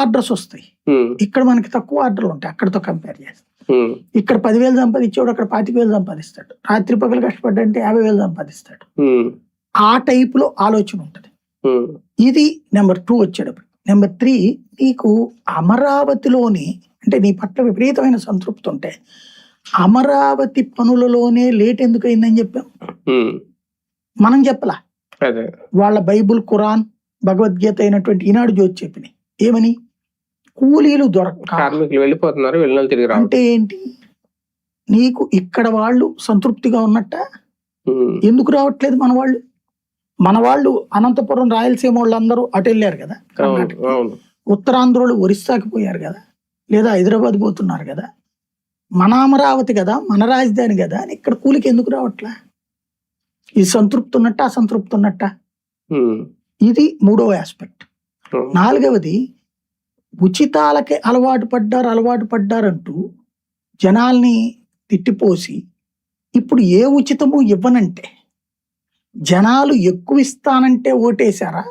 Orders వస్తాయి. ఇక్కడ మనకి తక్కువ ఆర్డర్లు ఉంటాయి అక్కడతో కంపేర్ చేస్తే. ఇక్కడ 10,000 సంపాదించేవాడు అక్కడ 25,000 సంపాదిస్తాడు. రాత్రి పగలు కష్టపడ్డంటే 50,000 సంపాదిస్తాడు. ఆ టైప్ లో ఆలోచన ఉంటది. ఇది నెంబర్ 2 వచ్చేటప్పుడు. నెంబర్ 3, నీకు అమరావతిలోని అంటే నీ పట్ల విపరీతమైన సంతృప్తి ఉంటే అమరావతి పనులలోనే లేట్ ఎందుకు అయిందని చెప్పాం. మనం చెప్పలా, వాళ్ళ బైబుల్, ఖురాన్, భగవద్గీత అయినటువంటి ఈనాడు జ్యోతి చెప్పినాయి. ఏమని? కూలీలు దొరక్క వెళ్ళిపోతున్నారు, అంటే ఏంటి? నీకు ఇక్కడ వాళ్ళు సంతృప్తిగా ఉన్నట్ట? ఎందుకు రావట్లేదు మన వాళ్ళు అనంతపురం, రాయలసీమ వాళ్ళందరూ అటు వెళ్ళారు కదా, ఉత్తరాంధ్రులు ఒరిస్సాకి పోయారు కదా, లేదా హైదరాబాద్ పోతున్నారు కదా. మన అమరావతి కదా, మన రాజధాని కదా అని ఇక్కడ కూలికి ఎందుకు రావట్లా? ఇది సంతృప్తి ఉన్నట్ట, అసంతృప్తి ఉన్నట్ట? ఇది 3వ ఆస్పెక్ట్. 4వది, ఉచితాలకే అలవాటు పడ్డారంటూ జనాల్ని తిట్టిపోసి ఇప్పుడు ఏ ఉచితము ఇవ్వనంటే జనాలు ఎక్కువ ఇస్తానంటే ఓటేశారా,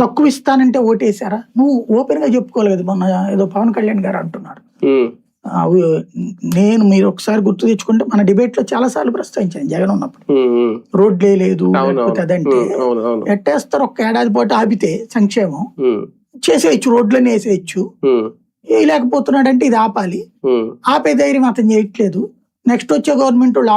తక్కువ ఇస్తానంటే ఓటేశారా? నువ్వు ఓపెన్ గా చెప్పుకోవాలి కదా. మొన్న ఏదో పవన్ కళ్యాణ్ గారు అంటున్నారు, మీరు ఒకసారి గుర్తు తెచ్చుకుంటే మన డిబేట్ లో చాలా సార్లు ప్రస్తావించాను, జగన్ ఉన్నప్పుడు రోడ్లే లేదు అదంటే ఎట్టేస్తారు. ఒక్క ఏడాది పాటు ఆపితే సంక్షేమం చేసేయచ్చు, రోడ్లన్నీ వేసేయచ్చు. వేయలేకపోతున్నాడంటే ఇది ఆపాలి. ఆపే ధైర్యం అతను చేయట్లేదు. నెక్స్ట్ వచ్చే గవర్నమెంట్ వాళ్ళు